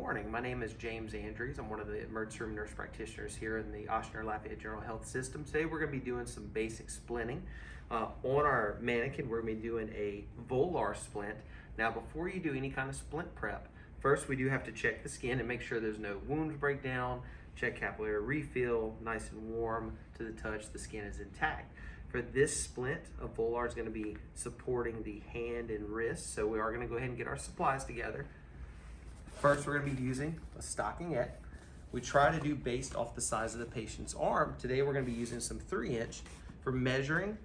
morning. My name is James Andrews. I'm one of the emergency room nurse practitioners here in the Oshner Lafayette General Health System. Today we're going to be doing some basic splinting. On our mannequin, we're going to be doing a volar splint. Now, before you do any kind of splint prep, first we do have to check the skin and make sure there's no wounds breakdown, check capillary refill, nice and warm to the touch, the skin is intact. For this splint, a volar is going to be supporting the hand and wrist, so we are going to go ahead and get our supplies together. First, we're going to be using a stockinette. We try to do based off the size of the patient's arm. Today, we're going to be using some 3-inch. For measuring,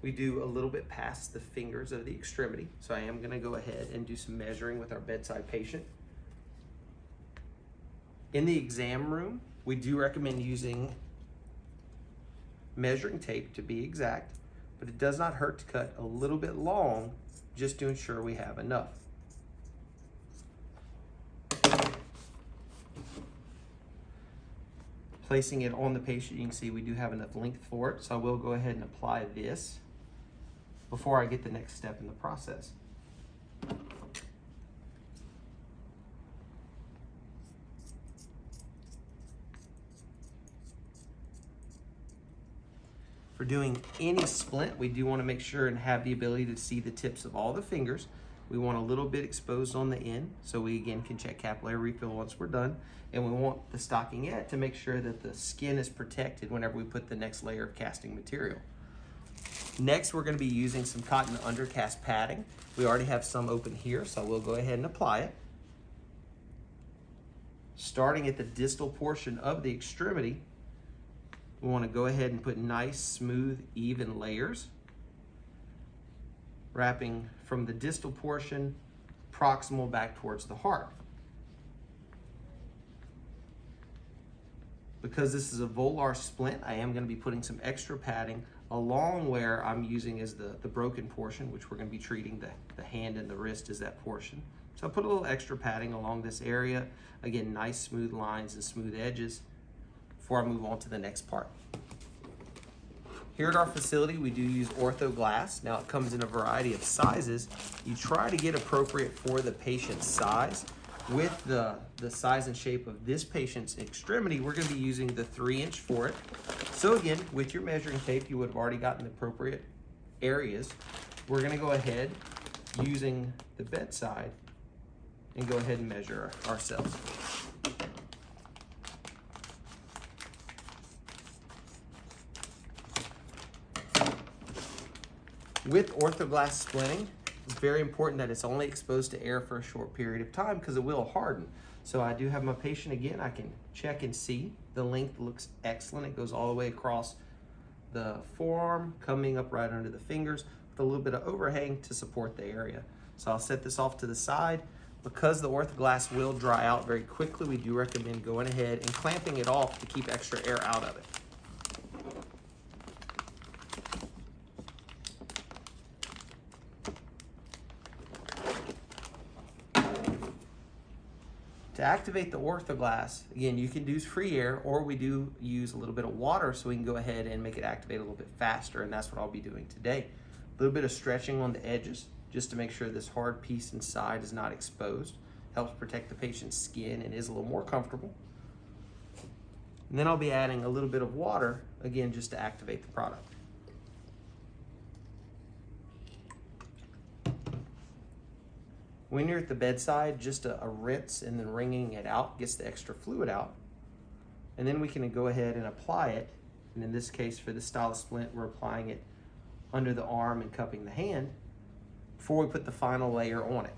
we do a little bit past the fingers of the extremity. So I am going to go ahead and do some measuring with our bedside patient. In the exam room, we do recommend using measuring tape to be exact, but it does not hurt to cut a little bit long just to ensure we have enough. Placing it on the patient, you can see we do have enough length for it, so I will go ahead and apply this before I get the next step in the process. For doing any splint, we do want to make sure and have the ability to see the tips of all the fingers. We want a little bit exposed on the end, so we again can check capillary refill once we're done. And we want the stockinette to make sure that the skin is protected whenever we put the next layer of casting material. Next, we're going to be using some cotton undercast padding. We already have some open here, so we'll go ahead and apply it. Starting at the distal portion of the extremity, we want to go ahead and put nice, smooth, even layers, wrapping from the distal portion proximal back towards the heart. Because this is a volar splint, I am going to be putting some extra padding along where I'm using as the broken portion, which we're going to be treating the hand and the wrist as that portion. So I put a little extra padding along this area. Again, nice smooth lines and smooth edges before I move on to the next part. Here at our facility, we do use ortho glass. Now it comes in a variety of sizes. You try to get appropriate for the patient's size. With the size and shape of this patient's extremity, we're going to be using the 3-inch for it. So again, with your measuring tape, you would have already gotten the appropriate areas. We're going to go ahead using the bedside and go ahead and measure ourselves. With orthoglass splinting, it's very important that it's only exposed to air for a short period of time because it will harden. So I do have my patient again. I can check and see. The length looks excellent. It goes all the way across the forearm, coming up right under the fingers with a little bit of overhang to support the area. So I'll set this off to the side. Because the orthoglass will dry out very quickly, we do recommend going ahead and clamping it off to keep extra air out of it. To activate the orthoglass, again, you can use free air, or we do use a little bit of water so we can go ahead and make it activate a little bit faster, and that's what I'll be doing today. A little bit of stretching on the edges just to make sure this hard piece inside is not exposed. Helps protect the patient's skin and is a little more comfortable. And then I'll be adding a little bit of water, again, just to activate the product. When you're at the bedside, just a rinse and then wringing it out gets the extra fluid out. And then we can go ahead and apply it. And in this case, for this style of splint, we're applying it under the arm and cupping the hand before we put the final layer on it.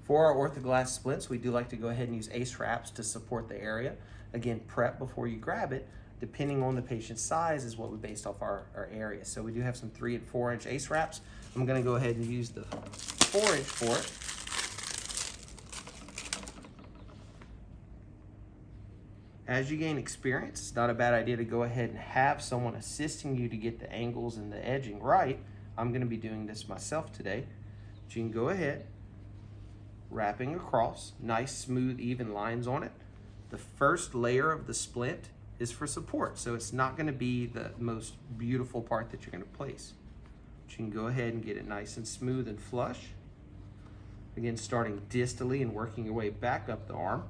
For our orthoglass splints, we do like to go ahead and use ace wraps to support the area. Again, prep before you grab it. Depending on the patient's size is what we based off our area. So we do have some 3- and 4-inch ace wraps. I'm going to go ahead and use the 4-inch for it. As you gain experience, it's not a bad idea to go ahead and have someone assisting you to get the angles and the edging right. I'm going to be doing this myself today. But you can go ahead, wrapping across, nice, smooth, even lines on it. The first layer of the splint is for support, so it's not going to be the most beautiful part that you're going to place. But you can go ahead and get it nice and smooth and flush. Again, starting distally and working your way back up the arm.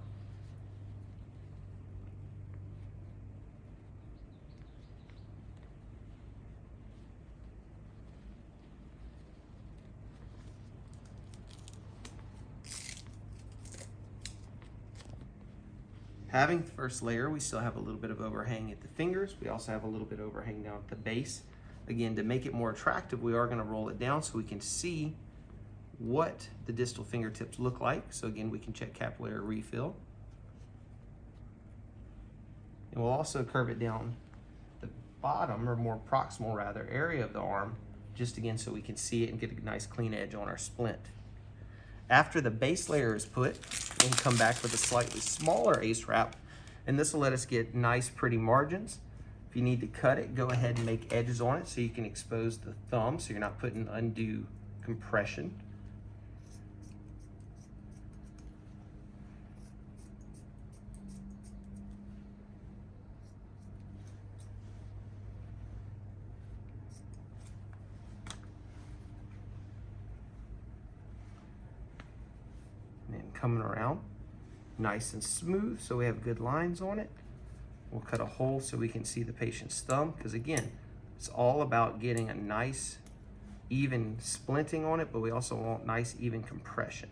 Having the first layer, we still have a little bit of overhang at the fingers. We also have a little bit of overhang down at the base. Again, to make it more attractive, we are going to roll it down so we can see what the distal fingertips look like. So again, we can check capillary refill. And we'll also curve it down the bottom, or more proximal rather, area of the arm, just again so we can see it and get a nice clean edge on our splint. After the base layer is put, we'll come back with a slightly smaller ace wrap, and this will let us get nice pretty margins. If you need to cut it, go ahead and make edges on it so you can expose the thumb so you're not putting undue compression. And coming around nice and smooth so we have good lines on it. We'll cut a hole so we can see the patient's thumb, because again, it's all about getting a nice even splinting on it, but we also want nice even compression.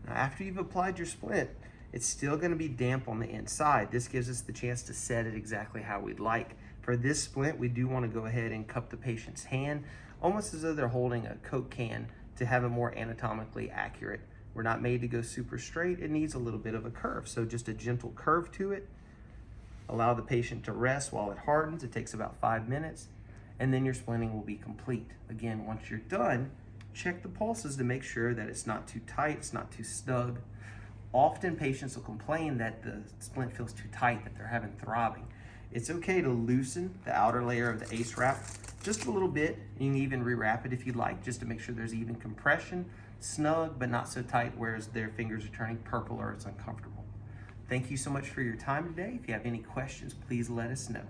Now, after you've applied your splint, it's still going to be damp on the inside. This gives us the chance to set it exactly how we'd like. For this splint, we do want to go ahead and cup the patient's hand, almost as though they're holding a Coke can, to have it more anatomically accurate. We're not made to go super straight. It needs a little bit of a curve, so just a gentle curve to it. Allow the patient to rest while it hardens. It takes about 5 minutes, and then your splinting will be complete. Again, once you're done, check the pulses to make sure that it's not too tight, it's not too snug. Often patients will complain that the splint feels too tight, that they're having throbbing. It's okay to loosen the outer layer of the ace wrap just a little bit. You can even rewrap it if you'd like, just to make sure there's even compression, snug, but not so tight whereas their fingers are turning purple or it's uncomfortable. Thank you so much for your time today. If you have any questions, please let us know.